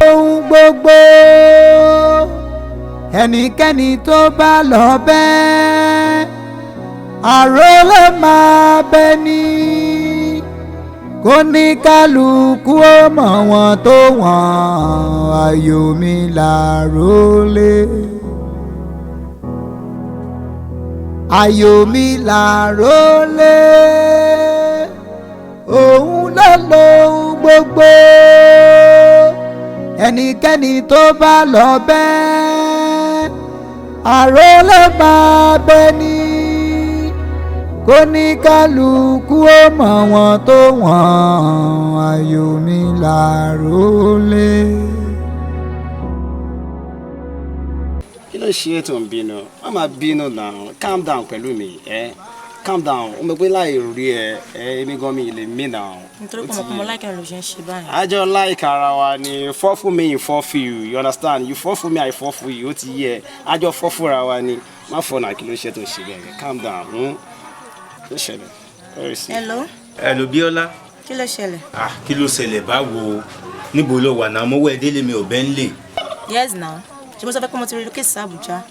ohun gbogbo ẹnikẹ́ni tó bá lọ bẹ́ẹ̀ àrólé máa bẹ ní kó ní kálukú ó mọ̀ wọ́n tó wọ́n ayọ̀ mi làrólé ayọ̀ mi làrólé òun ló lóhun gbogbo ẹnikẹ́ni tó bá lọ bẹ́ẹ̀ àrólé máa bẹ ní kó ní kálukú ó mọ̀ wọ́n tó wọ́n ayọ̀ mi làrólé. kí ló ṣe é tó ń bínú má máa bínú náà calm down pẹ̀lú mi calm down ó mọ̀ pé láì rí èmi gan mi lè mí náà. nítorí pé ọmọkùnrin láìka ló ṣe ń ṣe báyìí. àjọ láìka ara wa ni fall for me you fall for you understand you fall for me I fall for you ó ti yẹ àjọ fall fúnra wa ni má fọ náà kí ló ṣe tó ń ṣe bẹ́ẹ̀ calm down. Kí ló ṣẹlẹ̀? Hello Bíọ́lá. Kí ló ṣẹlẹ̀? Kí ló ṣẹlẹ̀ báwo? Níbo lo wà náà? Mọ́wọ́ ẹ̀dẹ́lẹ̀ mi ò bẹ́ ń lè. Yes now. Ṣé mo sọ fẹ́ pé mo ti relocate sí Abuja?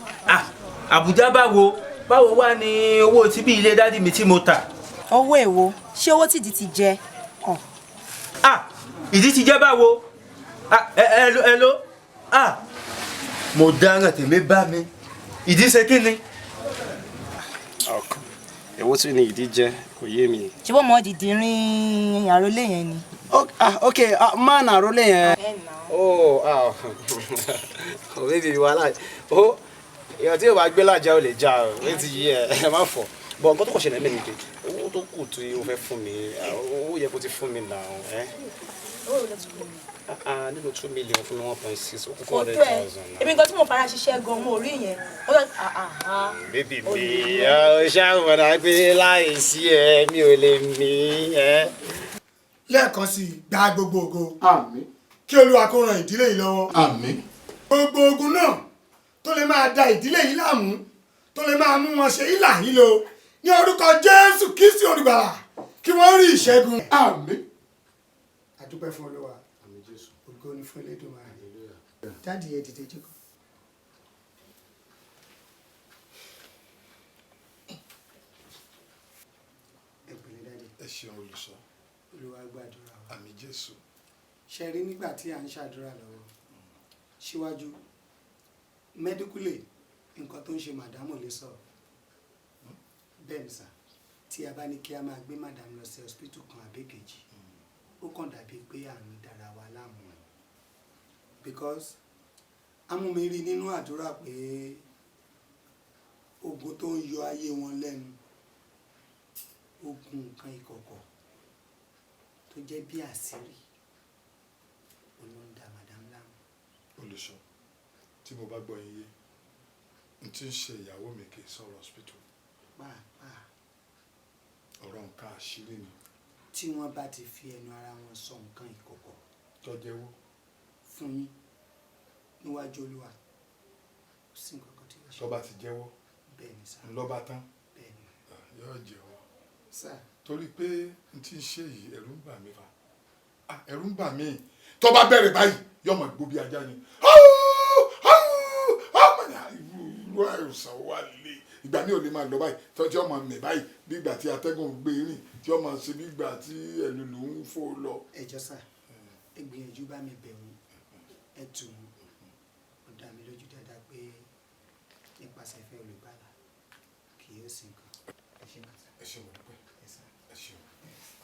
Abuja báwo? Báwo wá ní owó tí bí ilé dádì mi tí mo tà? Owó èwo? Ṣé owó tìdí ti jẹ? Ìdí ti jẹ́ báwo? Hello? Mo dáràn tèmi bá mi. Ìdí ṣe kí ni? Èwo tún ni ìdí jẹ́ kò yé mi. Ṣé bó mọ dìdí rin àrólé yẹn ni? Okay, man àrólé yẹn. Baby wàhálà èèyàn tí yóò bá gbé lájà ò lè já o létí yí ẹ má fọ bọ nǹkan tó kọ̀ ṣẹlẹ̀ mẹ́rin pé owó tó kù tí o fẹ́ fún mi owó yẹ kó ti fún mi náà nínú 2 million fún mi 1.6 ó kú 400,000. èmi nǹkan tí mo fara ṣiṣẹ́ gan mo rí yẹn. bébì mi ó ṣàmùnà pé láì sí ẹ mi ò lè mí ẹ. lẹ́ẹ̀kan sí i gba gbogbo ògo. àmín. kí Olúwa kó ran ìdílé yìí lọ́wọ́. àmín. gbogbo ogun náà tó lè máa da ìdílé yìí láàmú tó lè máa mú wọn ṣe ìlà yìí lò ní orúkọ Jésù Kristi olùgbàlà kí wọ́n rí ìṣẹ́gun. àmín. a dúpẹ́ fún Olúwa. àmín Jésù. ògo ni fún Elédùmarè. dáàdì ẹ dìde jókòó. ẹ pẹ̀lẹ́ dáàdì. ẹ ṣeun olùṣọ́. Olúwa gbàdúrà wa. àmín Jésù. ṣe rí nígbà tí à ń ṣàdúrà lọ́wọ́ síwájú mẹ́díkúlè nǹkan tó ń ṣe màdámù lè sọ bẹ́ẹ̀ ni sà tí a bá ní kí a máa gbé màdámù lọ sí hospital kan àbẹ́kejì ó kàn dàbí pé àrùn dára wa láàmú ẹ̀ because amúmiri nínú àdúrà pé ogun tó ń yọ ayé wọn lẹ́nu ogun nǹkan ìkọ̀kọ̀ tó jẹ́ bí àṣírí olóńdà màdámù láàmú. olùṣọ́ tí mo bá gbọ́ yín yé n tí ń ṣe ìyàwó mi kì í sọ̀rọ̀ hospital ọ̀rọ̀ nǹkan àṣírí ni. tí wọ́n bá ti fi ẹnu ara wọn sọ nǹkan ìkọ̀kọ̀ tó jẹ́wọ́ fún yín níwájú Olúwa kò sí nǹkan kan tí wọ́n ṣe. tó bá ti jẹ́wọ́ bẹ́ẹ̀ ni sá. ńlọ́ba tán bẹ́ẹ̀ ni. yóò jẹ́wọ́. sá. torí pé n tí ń ṣe yìí ẹ̀rù ń bà mí fa ẹ̀rù ń bà mí tó bá bẹ̀rẹ̀ báyìí yọmọ gbó bí ajá ni irú àìsàn wà lè ìgbà mi ò lè máa lọ báyìí tí ọmọ mi báyìí bí ìgbà tí atẹ́gùn gbé rìn tí ọmọ ṣe bí ìgbà tí ẹlòlò ń fò lọ. ẹ jọ̀ọ́ sà ẹ gbìyànjú bá mi bẹ̀ wọ́n ẹ tù wọ́n ó dá mi lójú dáadáa pé nípasẹ̀ ìfẹ́ olùgbàlà kì yóò sí nǹkan. ẹ ṣe mo dúpẹ́ ẹ ṣe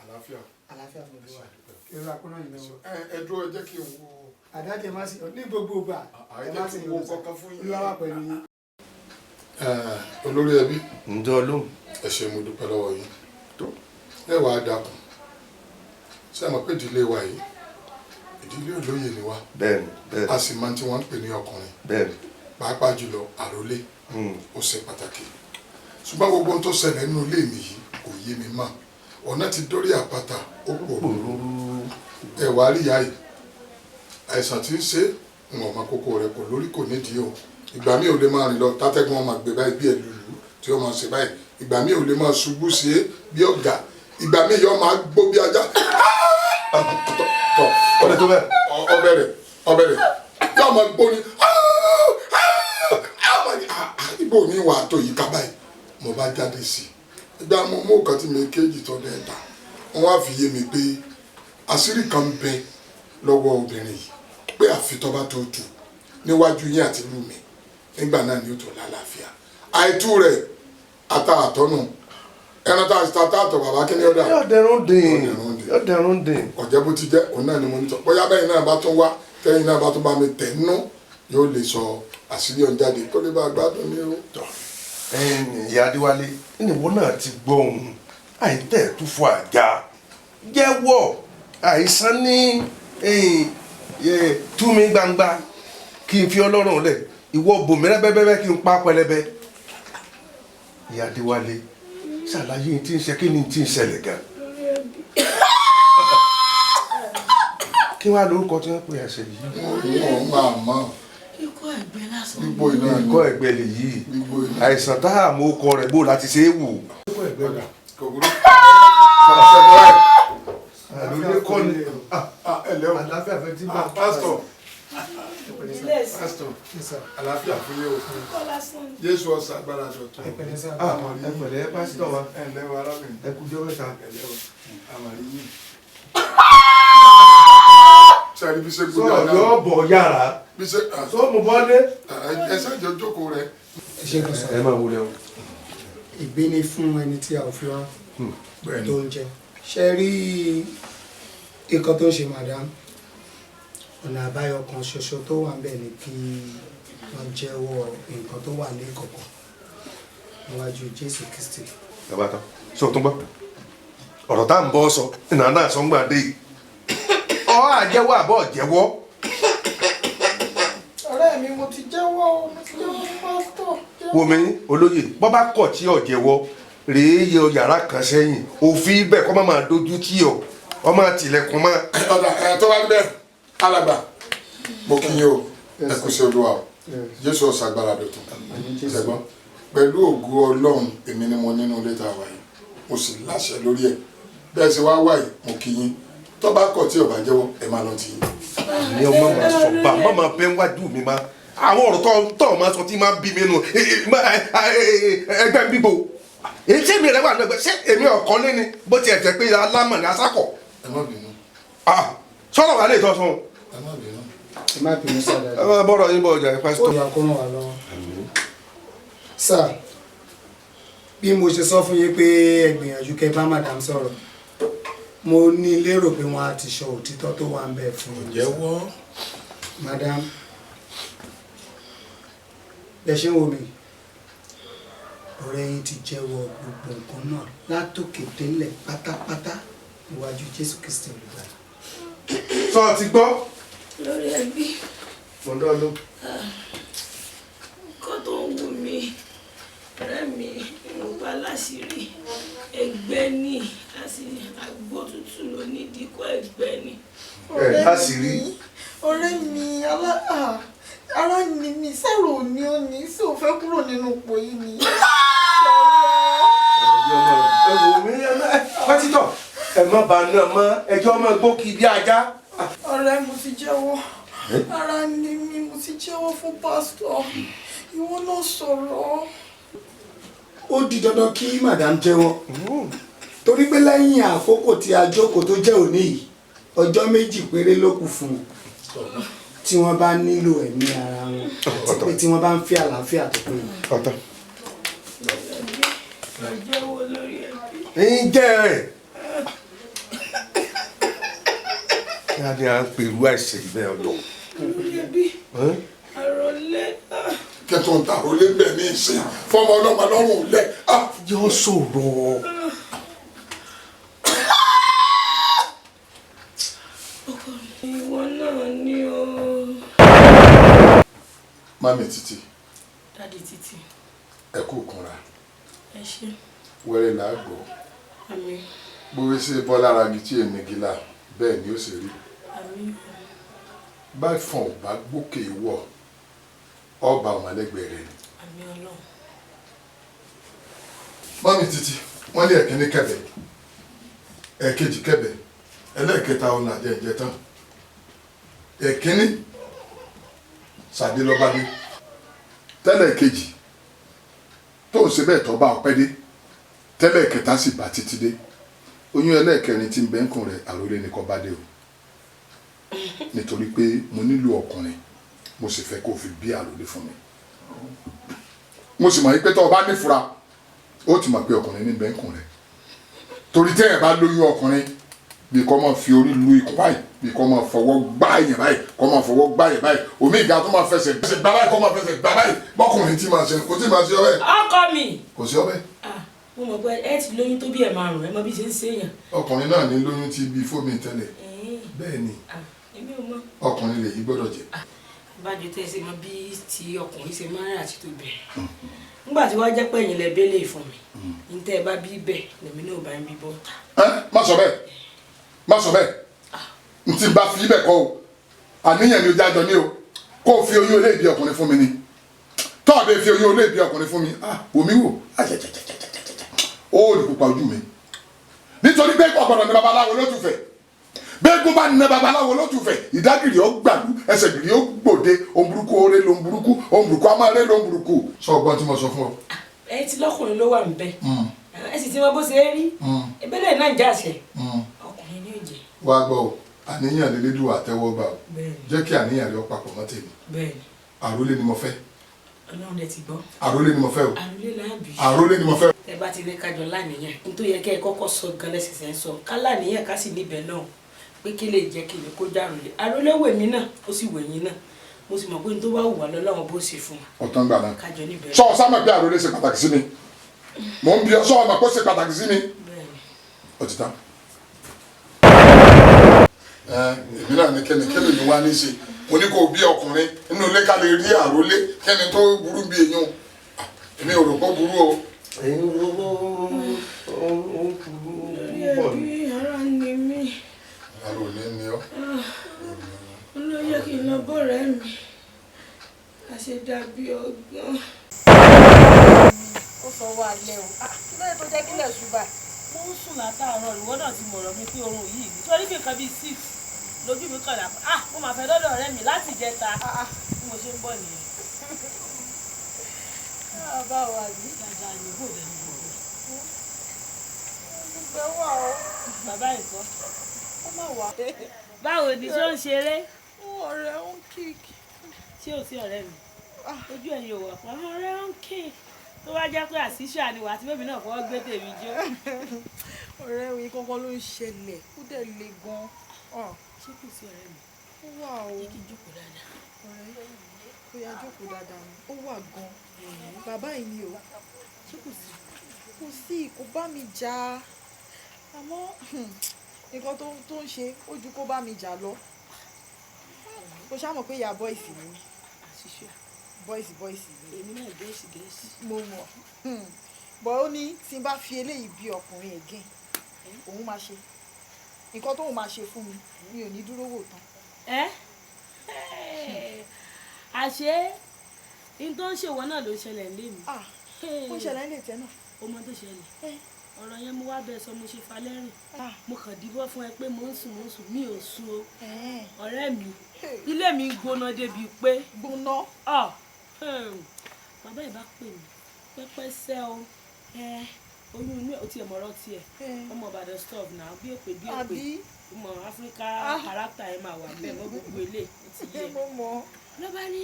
àlàáfíà. àlàáfíà fún mi wà irú akọ́nà yìí lọ́wọ́. ẹ dúró ẹ jẹ́ kí n wo. àdájẹ má sì ní gbogbo ìgbà ẹ má sì wo kankan fún yín. olúwa pẹ̀lú yín. olórí ẹbí. ǹjọ́ lóhùn. ẹ ṣe mo dúpẹ́ lọ́wọ́ yín tó ẹ wàá dákun ṣé ẹ mọ̀ pé ìdílé wa yìí ìdílé olóyè ni wa. bẹ́ẹ̀ni bẹ́ẹ̀ni. a sì máa ń tí wọ́n ń pè ní ọkùnrin. bẹ́ẹ̀ni. pàápàá jùlọ àrólé ó ṣe pàtàkì ṣùgbọ́n gbogbo ohun tó ṣẹlẹ̀ nínú ilé mi yìí kò yé mi mọ́ ọ̀nà ti dórí àpáta ó pòrúurú ẹ wàá rí ìyá yìí àìsàn tí ń ṣe ń ọmọ kókó rẹ kò lórí kò nídìí o ìgbà mi ò lè máa rìn lọ tátẹ́gùn ọmọ àgbẹ̀ báyìí bí ẹlùlù tí ó máa ṣe báyìí ìgbà mi ò lè máa ṣubú sí é bí ọ̀gá ìgbà míì yọ máa gbó bí ajá tọ ọ̀rẹ́ tó bẹ́ẹ̀. ọbẹ̀rẹ̀ yọ máa gbó ni ibo ní wàá tó yìí ká báyìí mo bá jáde sí i ìgbà mo mú nǹkan tí mi kéjì tó dẹ̀ ta wọ́n wá fi yé mi pé àṣírí kan ń bẹ lọ́wọ́ obìnrin yìí pé àfitọ́ba tó tù níwájú yín àti lù mí nígbà náà ni ó tó lálàáfíà àìtú rẹ̀ àtàtọ́nù ẹran tá a ta tààtọ̀ bàbá kí ni ó dà. yóò dẹrùn dín. ọ̀jẹ̀ bó ti jẹ́ òun náà ni mo ní sọ bóyá bẹ́yìn náà bá tún wá kẹ́yìn náà bá tún bá mi tẹ̀ nínú yóò lè sọ àṣírí ọ̀n jáde kó lè bá a gbádùn ní o. ìyá Adéwálé ìnìwọ náà ti gbọ́ ohun àìtẹ́ tó fọ àjà jẹ́wọ́ àìsàn ní tú mi gbangba kí n fi Ọlọ́run lẹ̀ ìwọ bòmírẹ́ bẹ́bẹ́bẹ́ kí n pa pẹlẹbẹ. ìyá Adéwálé ṣàlàyé tí ń ṣe kí ni tí ń ṣẹlẹ̀ gan. kí wàá lórúkọ tí wọ́n pè é ṣe yìí. wọ́n máa mọ̀. ikọ́ ẹ̀gbẹ́ lásán. ikọ́ ẹ̀gbẹ́ lè yí àìsàn tá a mú ọkọ rẹ̀ bó láti ṣe é wò. ikọ́ ẹ̀gbẹ́ rẹ̀ kò burú. fàṣẹ bọ́ẹ̀. àlùlé kọ́ ni àlàáfíà fẹ́ tí bá. pásítọ̀ àlàáfíà fún yẹ òfin Jésù ọ̀sà agbára dọ̀tún. ẹ pẹ̀lẹ́ pásítọ̀ wa ẹ̀lẹ́wọ̀ arábìnrin. ẹ kú jọ́wọ́ ta. àmàlí yìí. sẹ́ni bí ṣe sọ gbọ́dọ̀ náà. yọ bọ̀ yàrá bí ṣe. sọ mo bọ́ dé. ẹ ṣáàjọ jókòó rẹ. ẹ máa wúlẹ̀ o. ìgbé ni fún ẹni tí a ò fi rán tó ń jẹ ṣe rí nǹkan tó ń ṣe madam ọ̀nà àbáyọ kan ṣoṣo tó wà níbẹ̀ ni kí wọ́n jẹ́wọ́ nǹkan tó wà ní ìkọ̀kọ̀ níwájú Jésù Kristi. bàbá tán sọ tó ń gbọ́ ọ̀rọ̀ tá à ń bọ́ sọ ìnáwó náà sọ ń gbà dé yìí ọ̀ àjẹwọ́ àbọ̀ jẹ́wọ́. ọ̀rẹ́ mi mo ti jẹ́wọ́ pásítọ̀. wo mi olóyè bọ́ bá kọ̀ tí ọ̀ jẹ́wọ́ rèé yẹ yàrá kan sẹ́yìn òfin bẹ́ẹ̀ kọ́ máa dojú tí ọ̀ ọmọ àtìlẹ́kùn máa. ọ̀dà tó wá níbẹ̀ alàgbà mo kí yín o ẹ kú sí Olúwa o Jésù ọ̀sà agbára dọ̀tún ṣẹ̀gbọ́n pẹ̀lú ògo Ọlọ́run èmi ni mo nínú ilé tá a wà yìí mo sì láṣẹ lórí ẹ̀ bẹ́ẹ̀ sì wá wà yìí mo kí yín tó bá kọ̀ tí ò bá jẹ́wọ́ ẹ máa lọ tì í. ní ọmọ máa sọ bá má máa bẹ́ wájú mi máa àwọn ọ̀rọ̀ tó máa sọ tí máa bí mi nù ẹgbẹ́ bíbo èyí tí èmi rẹ̀ wà lọ́gbẹ́ ṣé èmi ọ̀kan lé ni bó tiẹ̀ jẹ́ pé alámọ̀ ní asákọ̀. ẹ má bínú. sọ́dọ̀ wà lè tọ́ sọ́n. ẹ má bínú. ẹ má bínú sáà ẹ máa bọ́rọ̀ yín bọ̀ ọjà ẹ pásítọ̀. ó yà kó ràn wá lọ́wọ́. sáà bí mo ṣe sọ fún yín pé ẹ gbìyànjú kẹ́ bá madam sọ̀rọ̀ mo ní lérò pé wọ́n á ti sọ òtítọ́ tó wà ń bẹ̀ fún yín. jẹ́wọ́. madam bẹ́ẹ̀ ṣe ń wo mi ọ̀rẹ́ yín ti jẹ́wọ́ gbogbo nǹkan náà látòkè délẹ̀ pátápátá níwájú Jésù Kristi olùgbàlà. sọ ti gbọ́. lórí ẹbí mọ̀dọ́ ló. nǹkan tó ń wù mí ọ̀rẹ́ mi ìwọ̀nba láṣìírí ẹgbẹ́ ní àgbo tútù ló ní díkọ̀ ẹgbẹ́ ní. láṣìírí. ọ̀rẹ́ mi ara ni mi sẹ́rò ní ó ní sí ò fẹ́ kúrò nínú ipò yìí ni. ẹ wò mí pásítọ̀ ẹ má bà náà mọ́ ẹjọ́ ọmọ gbókì bí ajá. ọ̀rẹ́ mo ti jẹ́wọ́ ara ni mi mo ti jẹ́wọ́ fún pásítọ̀ ìwọ náà sọ̀rọ̀. ó di dandan kí madam jẹ́wọ́ torí pé lẹ́yìn àkókò tí a jókòó tó jẹ́ òní yìí ọjọ́ méjì péré ló kù fún un tí wọ́n bá nílò ẹ̀mí ara wọn àti pé tí wọ́n bá ń fi àlàáfíà tó péye. jẹ́wọ́ lórí ẹbí. ń jẹ́ ẹ̀. kí á ní à ń pèrú àìsàn ìbẹ́ ọ̀dọ́. lórí ẹbí àròlé. kẹtùn tààrọ lé bẹ́ẹ̀ ní ìsìn fọmọ ọlọ́mọ lọ́rùn lẹ̀. yóò sọ̀rọ̀. ìwọ náà ni o. mami títí dádì títí. ẹ kú kunra ẹ ṣe. wẹ́rẹ́ là á gbọ́ àmín. bówé ṣe bọ́ lára igi tí èmi gíla bẹ́ẹ̀ ni ó ṣe rí àmín. bá fọ̀n ò bá gbókè wọ̀ ọba ọmọlẹ́gbẹ̀ẹ́ rẹ̀ ni. àmín Ọlọ́run. mami títí wọ́n lé ẹ̀kíní kẹ̀bẹ̀ ẹ̀kejì kẹbẹ̀ ẹlẹ́ẹ̀kẹta ọ̀nà àjẹjẹ tán ẹ̀kíní sàdé lọ́ba dé tẹ́lẹ̀ kejì tó ń ṣe bẹ́ẹ̀ tọ́ bá ọpẹ́ dé tẹ́lẹ̀ kẹta sì bá títí dé oyún ẹlẹ́ẹ̀kẹrin tí ń bẹ ń kùn rẹ̀ àròlé ni kò bá dé o nítorí pé mo nílò ọkùnrin mo sì fẹ́ kó o fi bí àròlé fún mi mo sì mọ̀ yí pé tó o bá nífura ó ti mọ̀ pé ọkùnrin ní bẹ ń kùn rẹ̀ torí tẹ́yẹ̀ bá lóyún ọkùnrin bí kò máa fi orí lu ikùn báyìí bí kò máa fọwọ́ gbá yẹn báyìí kò máa fọwọ́ gbá yẹn báyìí omi ìgbà tó máa fẹsẹ̀ gbá báyìí kò máa fẹsẹ̀ gbá báyìí bọ́kùnrin tí máa ṣe kò tí máa ṣe ọbẹ̀. ọkọ mi. kò sí ọbẹ̀. mo mọ̀ pé ẹ ti lóyún tó bí ẹ̀ márùn-ún ẹ mọ bí ṣe ń ṣèyàn. ọkùnrin náà ní lóyún tí bí fómi tẹ́lẹ̀ bẹ́ẹ̀ ni èmi ò mọ̀. ọkùnrin lè yí gbọ́dọ̀ jẹ. ìbájú tẹ́ ẹ ṣe mọ bí ti ọkùnrin ṣe máa ń rà àti tó bẹ̀rẹ̀ nígbà tí wọ́n jẹ́ pé ẹ̀yin lẹ bẹ́lẹ̀ fún mi ní tẹ́ ẹ bá bí bẹ́ẹ̀ lèmi náà bá ń bí bọ́ta. má sọ bẹ́ẹ̀ má sọ bẹ́ẹ̀ n ti bá fi ibẹ̀ kọ́ o àníyàn ni o jájọ ní o kó o fi oyún olóòbí ọkùnrin fún mi ni tọ́ọ̀dé fi oyún olóòbí ọkùnrin fún mi wòmí wò ó lè pupa ojú mi nítorí pé ọ̀gbọ̀dọ̀ ní babaláwo ló tún fẹ́ bẹ́ẹ̀gún bá ní babaláwo ló tún fẹ́ ìdágìrì ó gbàlú ẹsẹ̀ gìrì ó gbòde ohun burúkú oore ló ń burúkú ohun burúkú amáre ló ń burúkú sọ ọgbọ́n tí mo sọ fún ọ. ẹ ti lọkùnrin ló wà níbẹ̀ ẹ sì ti mọ bó ṣe é rí ebélé náà ń jáṣẹ ọkùnrin ní òjè. wàá gbọ́ o àníyàn lè lédùn àtẹ́wọ́gbà o jẹ́ kí àníyàn rẹ papọ̀ mọ́ tèmi àrólé ni mo fẹ́. Ọlọ́run dẹ̀ ti gbọ́. àrólé ni mo fẹ́ o. àrólé láàbì. àrólé ni mo fẹ́ o. ẹ bá ti ní kájọ láníyàn nítorí yẹ kẹ́ ẹ kọ́kọ́ sọ gan lẹ́sẹ̀sẹ̀ sọ ká láníyàn ká sì níbẹ̀ náà pé kí lè jẹ́ kí lè kó jàrúlé àrólé wèmí náà ó sì wẹ̀yìn náà mo sì mọ̀ pé n tó bá wù wá lọ́wọ́ bó ṣe fún wa. ọ̀tán gbà náà kájọ níbẹ̀. sọ sámà pé àrólé ṣe pàtàkì sí mi mò ń bí ọ sọ ọmọ kó ṣe pàtàkì sí mi. ó ti tán. èmi náà ní kẹ́ni ni wá ní ṣe mo ní kó bí ọkùnrin nínú ilé ká lè rí àrólé kẹ́ni tó burú bí èèyàn èmi ò rò pé burú o. ẹ̀yin ló ń bọ̀ ní. ara ni mí. àròlé ni ọ. olóyè kì í lọ bọ̀rẹ̀ mi àṣẹ dàbí ọgbọ́n. ó sọ wá alẹ́ o kí ló yẹ tó jẹ́ kílẹ̀ ṣùgbọ́n mo ń sùn látàárọ̀ ìwọ náà ti mọ̀rọ̀ mi pé oorun yìí nítorí bí nǹkan bíi 6 lójú mi kàn lápá mo máa fẹ́ lọ́dọ̀ ọ̀rẹ́ mi láti jẹta bí mo ṣe ń bọ̀ nìyẹn. báwo wà ní. dáadáa ni bò lẹ́nu gbogbo. gbogbo wà o. bàbá ìkọ́. ó má wà. báwo ni ṣé ó ń ṣeré. ọ̀rẹ́ ń kíkì. ṣé o sí ọ̀rẹ́ mi ojú ẹ̀ yóò wà pa ọ̀rẹ́ ń kíkì tó wá jẹ́ pé àṣìṣe àníwá àti bébí náà fọwọ́ gbé tèmi jó. ọ̀rẹ́ mi kankan ló ń ṣẹlẹ̀ ó dẹ̀ le gan-an. ṣé kò sí ọ̀rẹ́ mi. ó wà o. jẹ́ kí n jókòó dáadáa. ọ̀rẹ́ ó yá jókòó dáadáa ni ó wà gan-an. bàbá yìí ni o. ṣé kò sí. kò sí kò bá mi jà àmọ́ nǹkan tó ń ṣe ó ju kó bá mi jà lọ. kò ṣáà mọ̀ pé ìyá bọ́ìsì ni mí. àṣìṣe. bọ́ìsì ni. èmi náà gẹ̀ẹ́sì. mo mọ̀ bọ́ ó ní tí n bá fi eléyìí bí ọkùnrin again òun máa ṣe nǹkan tóun máa ṣe fún mi mi ò ní dúró wò tán. àṣé n tó ń ṣèwọ náà ló ṣẹlẹ̀ lé mi. ó ṣẹlẹ̀ nílé tiẹ̀ náà. ó mọ tó ṣẹlẹ̀ ọ̀rọ̀ yẹn mo wá bẹ́ẹ̀ sọ mo ṣe falẹ́rìn mo kàn díbọ́ fún ẹ pé mo ń sùn mi ò sùn o ọ̀rẹ́ mi ilé mi gbóná débi pé gbóná. bàbá ẹ̀ bá pè mí pẹ́pẹ́ sẹ́ o oyún inú ẹ̀ ó tiẹ̀ mọ̀rọ̀ tiẹ̀ ọmọ Ìbàdàn stop náà bí èpè ọmọ Áfíríkà character ẹ̀ máa wà bẹ́ẹ̀ mọ́ gbogbo ilé ó ti yẹ ló bá ní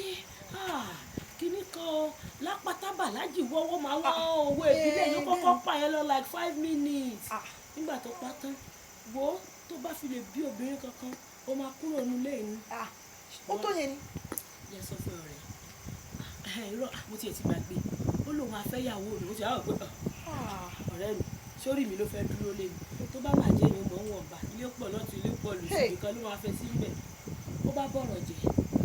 kíní kan lápátábà lájì wọ́wọ́ máa wọ́n owó ìbílẹ̀ yóò kọ́kọ́ pa yẹn lọ like 5 minutes nígbà tó pa tán wo tó bá fi lè bí obìnrin kankan ó máa kúrò nílé yìí. ó tó yẹn ni. yẹ sọ fún ọ̀rẹ́ irọ́ mo tiẹ̀ ti gbàgbé ó lóun afẹ́yàwó mi ó ti àwọn òpè ọ̀rẹ́ mi sórí mi ló fẹ́ dúró lé mi tó bá máa jẹ́ mi mọ̀ ń wọ̀nba ilé pọ̀ lọ́tún ilé pọ̀ lùsùn nìkan ló máa fẹ́ sí ibẹ̀ ó bá bọ̀rọ̀ jẹ́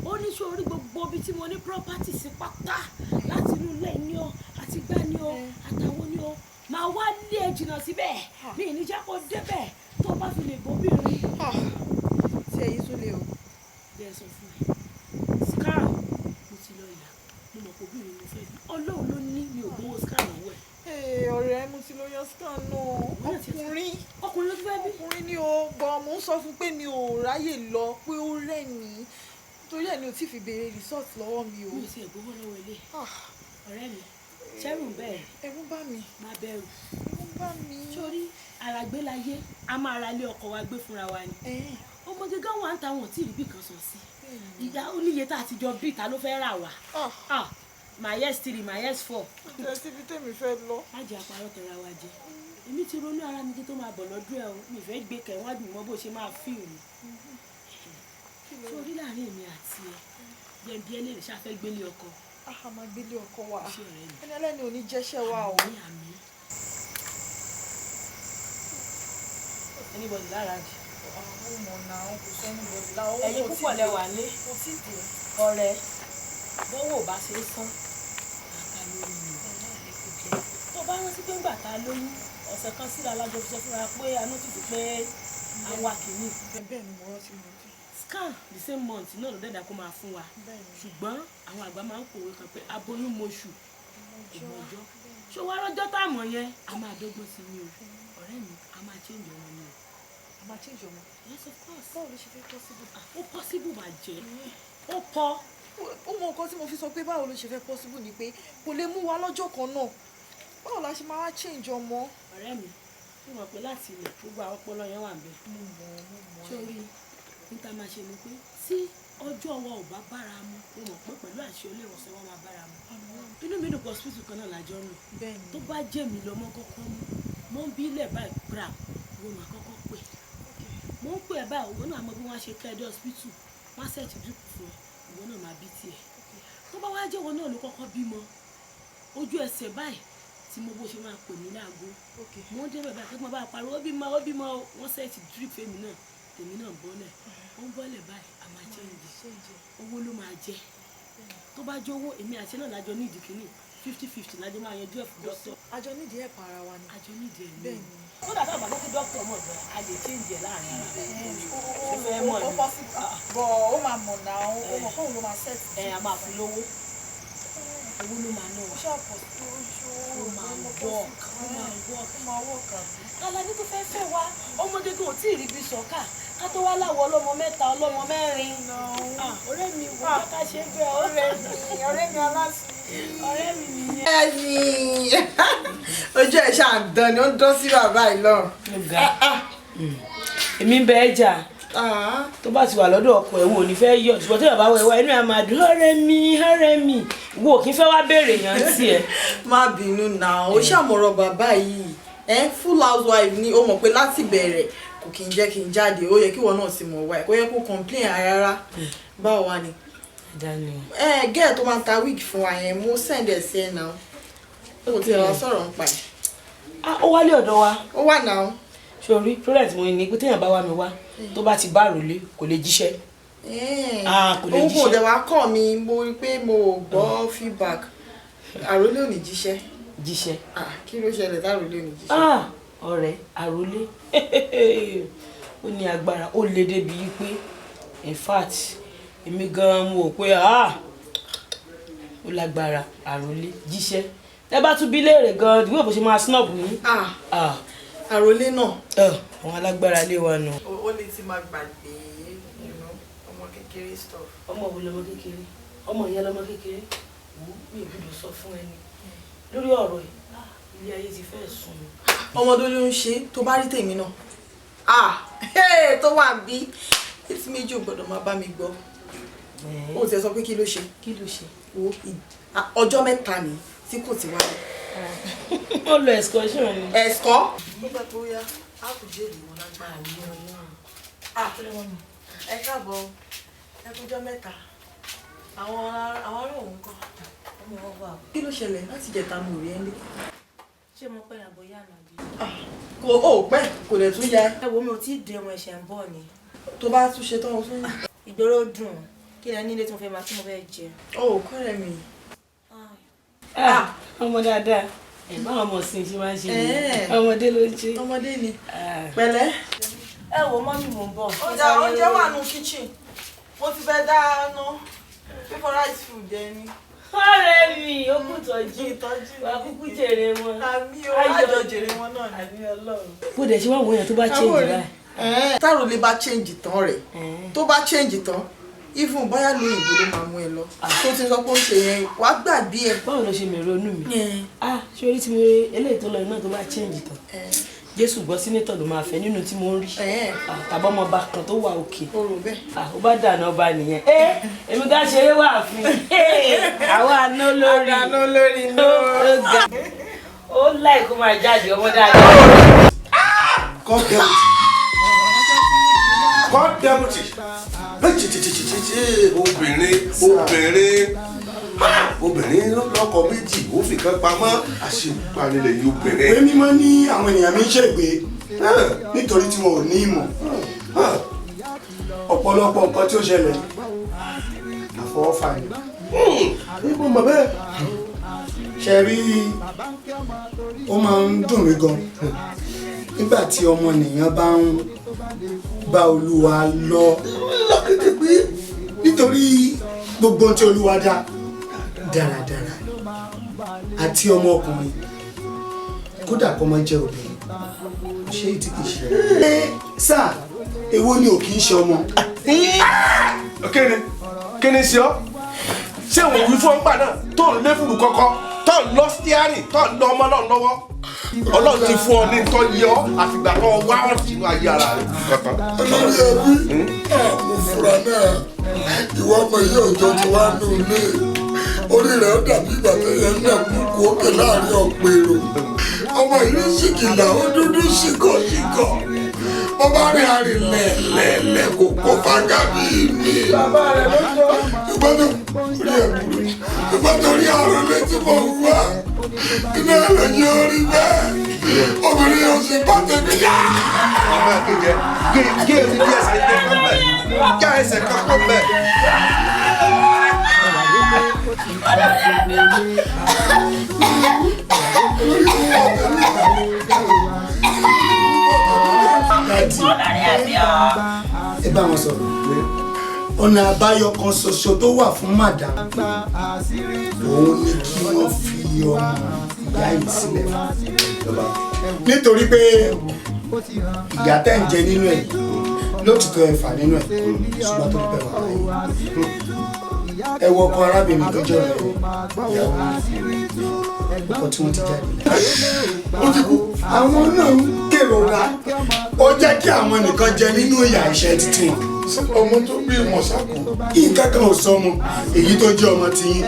ó ní sórí gbogbo ibi tí mo ní property sí pátá láti inú ilé ní ọ àti gbá ní ọ àtàwọn ní ọ máa wá lé ẹ jìnnà síbẹ̀ mi ì ní jẹ́ kó débẹ̀ tó bá fi lè bóbìnrin. tí èyí tún lè o. bẹ́ẹ̀ sọ fún mi scar mo ti lọ ìyá mo mọ̀ pé obìnrin mo fẹ́ bí ọlọ́run ló ní mi ò gbowó scar lọ́wọ́ ẹ̀. ọ̀rẹ́ mo ti lọ yan scan náà ọkùnrin ló ti fẹ́ bí. ọkùnrin ni o gbọ́ mo ń sọ fún pé mi ò ráyè lọ pé ó rẹ̀ mí torí ẹ̀ ni ò tí fi béèrè resort lọ́wọ́ mi o. mi ò tiẹ̀ gbowó lọ́wọ́ ilé ọ̀rẹ́ mi ṣẹ́rù bẹ́ẹ̀. ẹ̀rù bà mí. má bẹ̀rù. ẹ̀rù bà mí. sórí àràgbé láyé a máa ra ilé ọkọ wa gbé fúnra wa ni. ọmọ gẹ́gẹ́ wà ń ta wọn tí ìrìbí kan sọ sí. ìyá oníye tá a ti jọ bí ìta ló fẹ́ rà wá. mayes 3 mayes 4. ìjẹ́ síbi tèmi fẹ́ lọ. má jẹ́ àparọ́ tẹ̀ra wa jẹ. èmi ti ronú ara mi kí tó máa bọ̀ lọ́dún ẹ̀ o mi fẹ́ gbé kẹ̀wọ́n àdùn mọ́ bó ṣe máa fi òní. sórí láàrin èmi àti ẹ jẹ́ bí ẹlẹ́rìí ṣáfẹ́ gbélé ọkọ. a máa gbélé ọkọ wa ẹni ẹlẹ́ni ò ní jẹ́ṣẹ́ wa o. anybody lára jù. ọmọ náà kò sọ anybody lára. ẹ̀yin púpọ̀ lẹ wà ní ọ̀rẹ́ bọ́wọ́ bá ṣe é sán àká lórí mi. tó bá rántí pé ńgbà tá a lóyún ọ̀sẹ̀ kan síra alájọ fi sọ fúnra pé a nọ́tìtì pé àwa kìíní. bẹ́ẹ̀ ni mo rántí mo rántí. scan the same month náà ló dẹ́dà kó máa fún wa ṣùgbọ́n àwọn àgbà máa ń pòwe kan pé aboyún moṣù ìmọ̀jọ́ ṣó wá rọ́jọ́ tá a mọ̀ yẹn a máa dọ́gbọ́n sí mi o ọ̀rẹ́ mi a máa change ọmọ ni o. a máa change ọmọ. yes of course. báwo ló ṣe fẹ́ possible. ó possible máa jẹ́ ó pọ̀. ó mọ nǹkan tí mo fi sọ pé báwo ló ṣe fẹ́ possible ni pé kò lè mú wa lọ́jọ́ kan náà báwo la ṣe máa wá change ọmọ. ọ̀rẹ́ mi mo mọ̀ pé láti ilẹ̀ gbogbo àwọn ọpọlọ yẹn wà ń bẹ̀. mo mọ̀ sórí níta máa ṣe ni pé tí ọjọ́ wa ò bá bára mu mo mọ̀ pé pẹ̀lú àṣẹ olóòwòsàn wọn máa bára mu. inú mi dùn pọ̀ hospital kan náà lájọ́ nù. tó bá jẹ́ mi lọ́mọ kọ́kọ́ mú mo ń bí ilẹ̀ báyìí pra wo máa kọ́kọ́ pè mo ń pè ẹ́ báyìí òun náà mọ bí wọ́n ṣe kẹ́ ẹ́ dé hospital wọ́n á sẹ́ẹ̀tì drip fún ẹ ìwọ náà máa bí tiẹ̀. tó bá wá jẹ́ wọn náà ló kọ́kọ́ bímọ ojú ẹsẹ̀ báyìí tí mo bó ṣe máa pè mí láago mo ń débẹ̀ báyìí kí mo bá pariwo ó bímọ wọ́n sẹ́ẹ̀tì drip fèmí náà tèmi náà bọ́lẹ̀ ó ń bọ́lẹ̀ báyìí a máa change owó ló máa jẹ tó bá jẹ́ owó èmi àti náà lájọ nídìí kìíní 50-50 lájọ máa yanjú ẹ̀ fún dókítà. àjọ nídìí ẹ̀ para wa ni. àjọ nídìí ẹ̀ bẹ́ẹ̀ ni. ó dàbí àgbà kí dókítà mọ̀ bẹ́ẹ̀ a lè change ẹ̀ láàrin ara rẹ̀. ó bọ̀ ó máa mọ̀ náà ó mọ̀ kóun ló máa set. a máa fi lówó owó ló máa ná wa. ṣọ́ọ̀pù tó ó máa work àbí. Alani tó fẹ́ fẹ́ wa ọmọdé kò tí ì rí bí sọ́kà ká tó wá láwọ ọlọ́mọ 3 ọlọ́mọ 4. ọ̀rẹ́ mi wò ó ká ṣe bẹ́ẹ̀ ọ̀rẹ́ mi aláṣẹ. ọ̀rẹ́ mi nìyẹn. ojú ẹ̀ ṣáà ń dán ni ó ń dán sí bàbá yìí lọ́rùn. èmi ń bẹ ẹ jà tó bá ti wà lọ́dọ̀ ọkọ ẹ̀ wò ní fẹ́ yọ ṣùgbọ́n tí bàbá wẹ̀ wá inú ẹ̀ máa dùn ọ̀rẹ́ mi wo kí n fẹ́ wá béèrè yàn sí ẹ. má bínú náà ó ṣàmọ̀rọ̀ bàbá yìí full housewife ni ó mọ̀ pé láti bẹ̀rẹ̀ kò kí n jẹ́ kí n jáde ó yẹ kí wọn náà sì mọ̀ wá ẹ̀ kó yẹ kó complain rárá báwo wá ni. gẹ́ẹ̀ tó máa ń ta wig fún wa yẹn mo send ẹ̀ sí ẹ̀ náà ó ti wá sọ̀rọ̀ ń pa ẹ̀. ó wálé ọ̀dọ̀ wa. ó wà náà. sori product mo ní pé téèyàn bá wá mi wá tó bá ti bá àròlé kò lè jíṣẹ́. kò lè jíṣẹ́. òun kò dẹ̀ wá kọ́ mi mo rí pé mo gbọ́ feedback àròlé ò ní jíṣẹ́. jíṣẹ́. kí ló ṣẹlẹ̀ táròlé ò ní jíṣẹ́. ọ̀rẹ́ àròlé ó ní agbára ó lè débi pé in fact èmi gan mo rò pé ó lágbára àròlé jíṣẹ́ ẹ bá tún bí léèrè gan ìdíwọ́ bó ṣe máa snob ní. àròlé náà. àwọn alágbára lé wa nù. ó lè ti máa gbàgbé ọmọ kékeré stuff. ọmọ wo lọmọ kékeré ọmọ ìyá lọmọ kékeré wò mí ìbúdó sọ fún ẹni lórí ọ̀rọ̀ yìí ilé ayé ti fẹ́ sùn mi. ọmọdé ló ń ṣe tó bá rí tèmi náà tó wà bí etí méjì ò gbọ́dọ̀ máa bá mi gbọ́ ó ti sọ pé kí ló ṣe wo ọjọ́ 3 ni tí kò ti wáyé. ó lọ excursion ni. ẹ̀sọ́. nígbà tó yá a kò jẹ́ ìlú wọn lágbára ní ọlọ́run. ẹ káàbọ̀ ẹ kújọ́ 3 àwọn ará òun kọ́ ọmọ wọn wà. kí ló ṣẹlẹ̀ láti jẹta mo rí ẹ ní. ṣé mo pẹ́ àbọ̀ yá nàbí. kò ó pẹ́ kò lè tún ya. ẹ wo mi ò tí ì dé wọn ẹ̀ṣẹ̀ ń bọ̀ ni. tó bá tún ṣe tán o tún. ìgboro dùn kí lẹ nílé tí mo fẹ́ máa tí mo fẹ́ jẹ. ó kọ́rẹ́ mi. ọmọ dáadáa báwọn ọmọ sí ṣe máa ń ṣe ni ọmọdé ló ń ṣe. ọmọdé ni pẹ̀lẹ́. ẹ wo mọ́mí mò ń bọ̀. oúnjẹ wà nù kitchen mo ti fẹ́ dáná favourite food ẹ ni. ọ̀rẹ́ mi ó kù tọ́jú wà kúkú jèrè wọn. àmì o àjọ jèrè wọn náà ni. àmì Ọlọ́run. bó dẹ̀ ṣe wá wọ́n yẹn tó bá change báyìí. táròlé bá change tán rẹ̀ tó bá change tán even bóyá lóyìnbó ló máa mú ẹ lọ tó ti sọ pé ó ń ṣe yẹn wàá gbàgbé ẹ. báwo ló ṣe mèrè onú mi. ṣé orí tí mo rí eléyìí tó lọ iná tó bá change tán Jésù gbọ́ sínétọ̀ ló máa fẹ́ nínú tí mo ń rí tàbí ọmọọba kan tó wà òkè ó bá dànù ọba nìyẹn èmi ká ṣeré wà fún àwọn àná lórí ó láì kó máa jáde ọmọ dáadáa. kọ́ndẹ́mùtì obìnrin lọ́kọ méjì ó fi kan pamọ́ àṣepanilẹ̀ yìí obìnrin. pé mímọ́ ní àwọn ènìyàn mi ń ṣègbè nítorí tí wọn ò ní ìmọ̀ ọ̀pọ̀lọpọ̀ nǹkan tí ó ṣẹlẹ̀ àfọwọ́fà ni. níbo mọ̀ bẹ́ẹ̀. ṣe rí ó máa ń dùn mí gan nígbà tí ọmọnìyàn bá ń bá Olúwa lọ lọ́kẹ́tẹ̀gbé nítorí gbogbo tí Olúwa dá dáradára àti ọmọkùnrin kódà kó máa jẹ́ obìnrin ṣé tí kìí ṣe. sáà èwo ni ò kì í ṣe ọmọ. kíni sí ọ ṣé òun wí fún ọgbà náà tó ń lé fùrù kọ́kọ́ tó ń lọ stiari tó ń lọ ọmọ náà lọ́wọ́ Ọlọ́run ti fún ọ ní tó yẹ ọ àfìgbà tó wá ọ sínú ayé ara rẹ kankan. olórí ẹbí mo fura náà ìwọ ọmọ yìí òjò ti wá nù ilé orí rẹ̀ ó dàbí ìgbà tó yẹ náà kúkú òkè láàrin ọ̀pọ̀ èrò ọmọ yìí ṣìkìlà ó dúdú ṣìkọ̀ṣìkọ̀ wọ́n bá rí àárín lẹ́ẹ̀lẹ́ẹ̀lẹ́ kò kó fáńgà bíi mi. bàbá rẹ ló jọ. ìgbọ́dọ̀ orí ẹ̀ burú ìgbọ́dọ̀ orí àrùn létí mọ̀ ń wá iná ẹlẹ́yìn orí bẹ́ẹ̀ obìnrin yóò ṣe bá tẹ̀mí yá. ọmọ akéjẹ gé èmi díẹ̀ sí ẹgbẹ́ kan bẹ́ẹ̀ já ẹsẹ̀ kan kọ́ bẹ́ẹ̀. ẹ bá wọn sọ̀rọ̀ pé ọ̀nà àbáyọ kan ṣoṣo tó wà fún màdàm òun ni kí wọ́n fi ọmọ ìyá yìí sílẹ̀ nítorí pé ìyá tẹ̀ ń jẹ nínú ẹ̀ lótìtọ́ ẹ fà nínú ẹ̀ ṣùgbọ́n tó pẹ̀ wá ẹ wọ ọkọ arábìnrin tó jọ rẹ̀ ìyàwó ọkọ tí wọ́n ti jáde ó ti kú àwọn náà ń kérora ó jẹ́ kí àwọn nìkan jẹ nínú ìyà ìṣẹ́ títí wọn. ọmọ tó bí ìmọ̀ sáko. nǹkan kan ò sọ ọmọ èyí tó jẹ́ ọmọ tiyín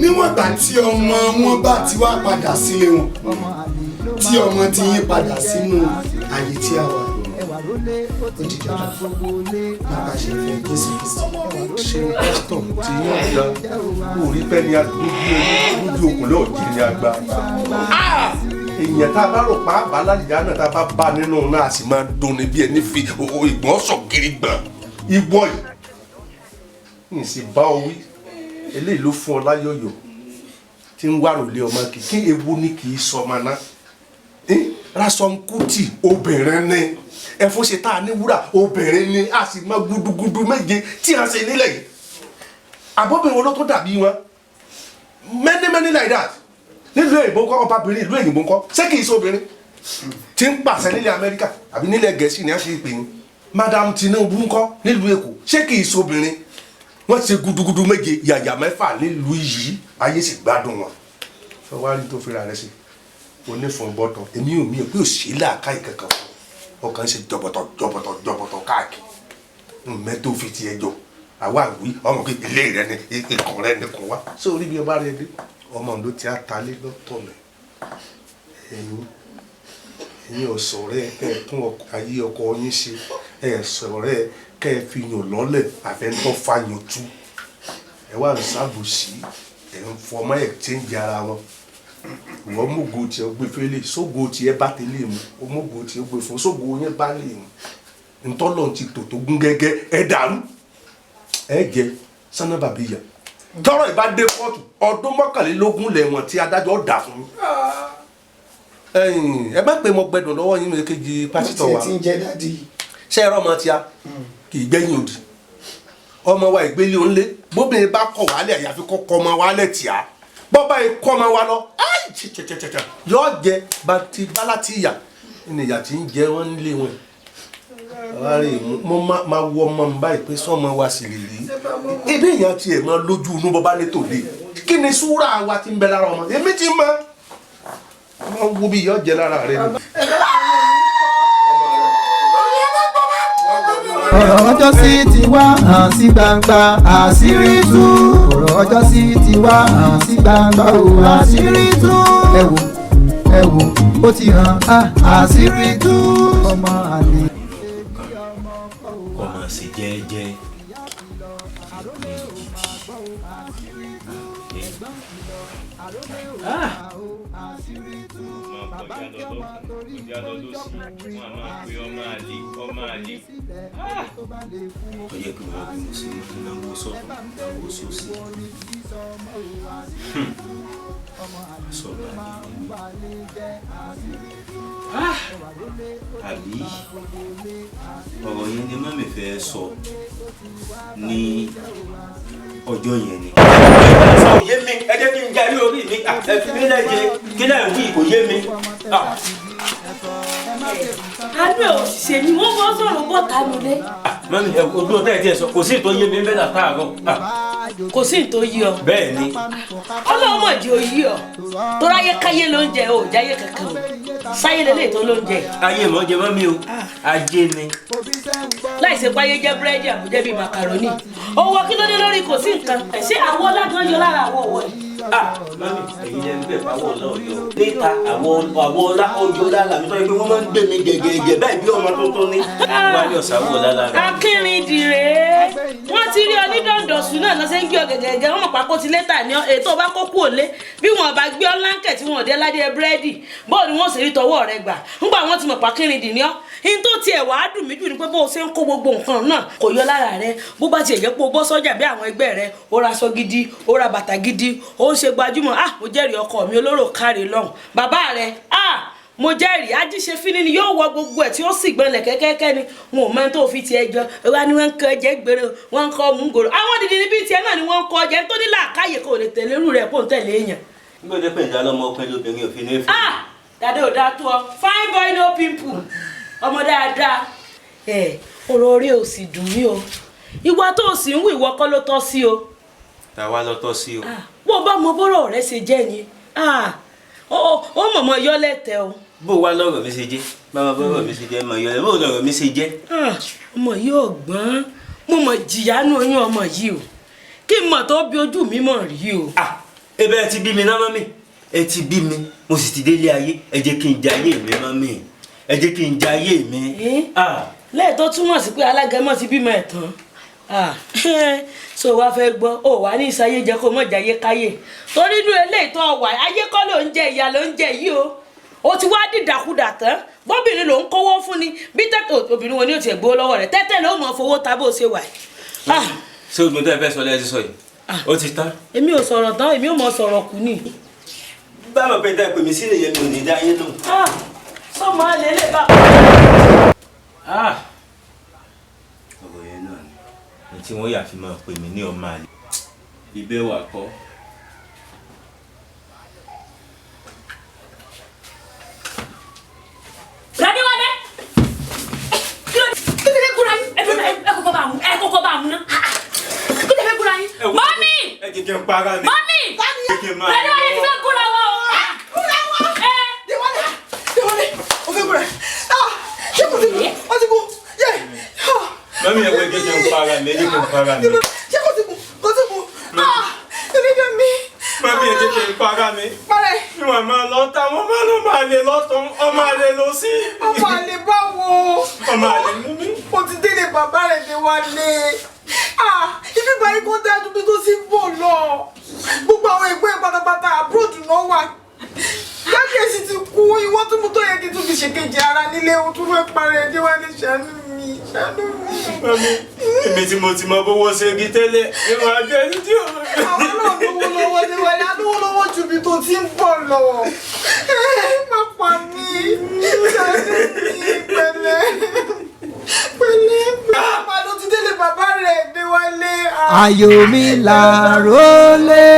níwọ̀n ìgbà tí ọmọ wọn bá ti wá padà sílé wọn tí ọmọ tiyín padà sínú àyè tí a wà ó di dandan nípa ṣe fẹ́ Jésù Kristi. ṣé pásítọ̀ tí yóò gba orí pẹ́ ní lójú okùn lọ́ọ̀ jí ní agba. èèyàn tá a bá rò pa àbá lálìyá náà tá a bá bá nínú náà a sì máa dùn ní bí ẹni fi ìgbọ́n sọ̀gìrì gbọ̀n. ìwọ yìí n sì bá ọ wí eléyìí ló fún ọ láyọ̀yọ̀ tí ń wárò lé ọmọ kìkì ewu ni kì í sọ ọmọ náà. Ransome Kuti obìnrin ni ẹfun ṣe tá a ní wúrà obìnrin ni a sì mọ gudugudu méje tí a ṣe nílẹ̀ yìí àbọ̀bìnrin wọn ló tó dàbí wọn many like that nílùú èyìnbó ńkọ́ ọbabìnrin ìlú èyìnbó ńkọ́ ṣé kìí ṣe obìnrin tí ń pàṣẹ nílẹ̀ Amẹ́ríkà àbí nílẹ̀ Gẹ̀ẹ́sì ni a ṣe pè ní Madam Tinubu ńkọ́ nílùú Èkó ṣé kìí ṣe obìnrin wọ́n ṣe gudugudu méje yàyà mẹ́fà nílùú yìí ayé sì gbádùn wọn fẹ́ wá rí tó fi ra rẹ sí onífọ̀n bọ́tọ̀ èmi ò mí ò pé òṣèlú àkáì kankan fún ọkàn ṣe jọbọtọ káàkiri mẹ́tò fi ti ẹjọ́ àwa àwí ọmọ pé ilé rẹ ni ikùn rẹ ni kùn wá sórí bí ọba rẹ dé ọmọ ló ti àtàlé lọ́tọ̀ mẹ́ ẹ̀yin ọ̀sọ̀rẹ́ kẹ́ ẹ tún ayé ọkọ yín ṣe ẹ̀ sọ̀rẹ́ kẹ́ ẹ fi yàn lọ́lẹ̀ àfẹ́ńtọ́ fàyàn tú ẹ wà ń sábòsí ẹ̀ ń fọmọ ẹ̀ tí ń jẹ ara wọn wọ́n mọ̀gò tí ó gbé fẹ́lẹ̀ sógo tí ẹ bá tẹ́lẹ̀ mu ó mọ̀gò tí ó gbé fún sógo yẹn bá lè mu ntọ́lọ̀ ti tò tó gún gẹ́gẹ́ ẹ dàrú ẹ jẹ sanna bàbíyà tọrọ ìbá dé kóòtù ọdún 21 lẹ́wọ̀n tí adájọ́ dà fún ẹ má pè mọ gbẹdùn lọ́wọ́ yín méjèèjì pásítọ̀ wa ṣe ẹ̀rọ ọmọ tíá kì í gbẹ́yìn òdì ọmọ wa ìgbélé òun lé bóbìnrin bá kọ̀ wálẹ̀ àyàfi kọ́kọ́ ọmọ wa lẹ̀ tìá bọ́bá yìí kọ́ ọmọ wa lọ yọ jẹ bàtí bálátì ìyà ènìyàn tí ń jẹ wọn nílé wọn ààrẹ mo máa wọ ọmọ mi báyìí pé sọmọ wa sì lè rí ebi èèyàn tiẹ̀ máa lójú inú bọ́bá ní tòde kí ni súrà wa ti ń bẹ lára ọmọ èmi ti máa wo bí yọ jẹ lára rẹ ni. ọ̀rọ̀ ọjọ́ sí ti wá hàn sí gbangba àṣírí tú. ọ̀rọ̀ ọjọ́ sí ti wá hàn sí gbangba ò àṣírí tú. ẹ wò ó ti hàn àṣírí tú. ọmọ àlè. ọmọ sì jẹ́jẹ́. ó yẹ kí wọ́n bí mo sí ní náwó sọ́tún náwó sósì. àbí ọ̀rọ̀ yẹn ni mọ́mí fẹ́ sọ ní ọjọ́ yẹn ni. kò yé mi ẹ jẹ́ kí n jarí orí mi ẹ̀fí mi lẹ́jẹ̀ kí náà wí kò yé mi. àánú ẹ̀ òṣìṣẹ́ ni wọ́n bọ́ sọ̀rọ̀ bọ́ tánu lé. mọ́mí ojú ọ̀tá ẹ̀ tiẹ̀ sọ kò sí ìtọ́ yé mi bẹ́ẹ̀ látàárọ̀. kò sí ìtọ́ yí ọ. bẹ́ẹ̀ ni. ọlọ́run mọ̀ di oyí ọ tó ráyé káyé ló ń jẹ o jáyé kankan o sáyé lélẹ̀ tó ló ń jẹ. ayé mọ̀ jẹ mọ́mí o ajé ni. láì ṣe páyé jẹ́ búrẹ́dì àbújẹ́ bíi màkàrónì owó kí ló dé lórí kò sí nǹkan ṣé àwọn ọlọ́dún yọ lára àwọn ọ̀wọ́ yìí. mọ́mí èyí lẹ́nu bẹ́ẹ̀ pàwọ́ ọlọ́ọ̀yọ́ níta àwọn ọlá ọjọ́ lára mi tó yẹ pé wọ́n máa ń gbé mi gẹ̀gẹ̀gẹ̀ báyìí bí ọmọ tuntun ní wọ́n á yọ sáwọ́ lára rẹ̀. akínrìndìrè wọ́n ti rí onídọ̀ndọ̀sùn náà lọ́sẹ̀ ń gbé ọ gẹ̀gẹ̀gẹ̀ wọ́n mọ̀ pákó ti létà ní ètò ọba kó kú òlé bí wọn bá gbé ọ láńkẹ̀ tí wọn ò dé ládé búrẹ́dì bóò ni wọ́n sì rí tọwọ́ rẹ gbà ńgbà wọ́n ti mọ̀ pákínrìndì ní ọ́ in tó tiẹ̀ wàá dùn mí jù ní pé bó o ṣe ń kó gbogbo nǹkan náà kò yọ lára rẹ bó bá tiẹ̀ jẹ́ pé o bọ́ sọ́jà bí àwọn ẹgbẹ́ rẹ ó ra aṣọ gidi ó ra bàtà gidi ó ń ṣe gbajúmọ̀ mo jẹ́rìí ọkọ mi olóró káre lọ́hùn bàbá rẹ mo jẹ́rìí ajíṣe fínní ni yóò wọ gbogbo ẹ̀ tí ó sì gbọ́nlẹ̀ kẹ́kẹ́kẹ́ ni wọn ò mọ tó fi tiẹ̀ jọ wá ní wọ́n ń kọ́ ẹ̀jẹ̀ gbére wọ́n ń kọ́ mùngòrò àwọn dìdì níbi tiẹ̀ náà ni wọ́n ń kọ́ ọjà tó ní làákàyè kò lè tẹ̀lé irú rẹ̀ kó ń tẹ̀lé èèyàn. nígbà tó pè ń dá lọ́mọ ọkùnrin lóbìnrin òfin ní fún. dàdé ò dáa tó ọ fine boy no pimple ọmọ dáadáa ọ̀rọ̀ orí ò sì dùn mí o ìwà tó o sì ń wù ìwọ kọ́ ló tọ́ sí o. tàwa lọ tọ́ sí o. bó bá mọ bọ́rọ̀ rẹ ṣe jẹ́ ni ó mọ̀mọ́ yọ lẹ́tẹ̀ o. bó wá lọ́rọ̀ mi ṣe jẹ́ báwa bọ́rọ̀ mi ṣe jẹ́ mọ̀ yọ bó lọ́rọ̀ mi ṣe jẹ́. ọmọ yìí ò gbọ́n mo mọ̀ jìyànú oyún ọmọ yìí o kí n mọ̀ tó bí ojú mi mọ̀ rí o. ebe ẹ ti bí mi náà mọ́ mi ẹ ti bí mi mo sì ti délé ayé ẹ jẹ́ kí n jayé mi mọ́ mi ẹ jẹ́ kí n jayé mi. lẹ́yìn tó túmọ̀ sí pé alágẹmọ ti bímọ ẹ̀ tán so wá fẹ́ gbọ́ ó wà ní ìsáyé jẹ́ kó mọ̀ jáyé káyé torí inú eléyìí tó wà ayé kọ́ ló ń jẹ ìyá ló ń jẹ yìí o ti wá dìdàkudà tán bóbìnrin ló ń kówó fún ni bí tẹ́tẹ̀ obìnrin wọn ni ó ti gbowó lọ́wọ́ rẹ̀ tẹ́tẹ̀ ló mọ̀ fowó ta bó ṣe wà yìí. ṣé o gbọ́n tẹ́ fẹ́ sọ lẹ́yìn sọ yìí ó ti tán. èmi ò sọ̀rọ̀ tán èmi ò mọ̀ sọ̀rọ̀ kù ni. báwo pé tẹ́ pè mí sílẹ̀ yẹn mi ò ní dá yé lò. sọmọ alẹ́ lè bá. ọ̀rọ̀ yẹn náà ni tí wọ́n yà fi máa pè mí ní ọmọ àlè ibẹ̀ wà kọ́. Rádéwálé kí ló dé kúra yín ẹ kọ́kọ́ bá mú ná kí ló dé kúra yín mọ́mí ẹ jẹ́ kí n para mi. mọ́mí Rádéwálé ti fẹ́ kúra wọ́ kúra wọ́ Déwálé o fẹ́ kúra ṣé kò ti kú ó ti kú yẹ. mọ́mí ẹ wẹ́ jẹ́ kí n para mi ẹ jẹ́ kí n para mi. ṣé kò ti kú ẹlẹ́dẹ̀ mi. mọ́mí ẹ jẹ́ kí n para mi. parẹ́. ìwọ̀n máa lọ ta wọ́n máa lọ máa lè lọ́tún ọmọ àlè lọ sí. ọmọ àlè báwo. ọmọ àlè mú mi. o ti délé bàbá rẹ̀ Déwálé. ibi báyìí kò dá dúdú tó sì ń bọ̀ lọ. gbogbo àwọn ẹgbẹ́ pátápátá àbúròdù náà wà. jáde èsì ti kú ìwọ tún mú tó yẹ kí tún fi ṣèkejì ara nílé o tún fẹ́ parẹ́ Déwálé ṣàánú mi ṣàánú mi. mọ́mí èmi tí mo ti mọ bówó ṣe igi tẹ́lẹ̀ ìwọ̀n àjẹ́ ní tí ò. àwọn náà lówó lọ́wọ́ Déwálé alówó lọ́wọ́ ju ibi tó ti ń bọ̀ lọ. má pa mí ṣàánú mi pẹ̀lẹ́ pẹ̀lẹ́ pẹ̀lẹ́ ló ti délé bàbá rẹ̀ Déwálé. ayọ̀ mi làrólé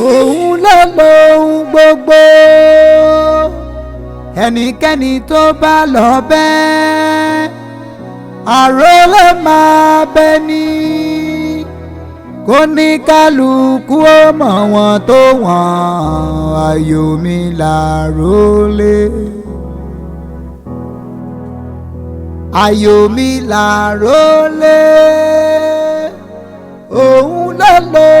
òun ló mọ ohun gbogbo ẹnikẹ́ni tó bá lọ bẹ́ẹ̀ àrólé máa bẹ ní kó ní kálukú ó mọ̀ wọn tó wọ́n ayọ̀ mi làrólé ayọ̀ mi làrólé òun ló lọ.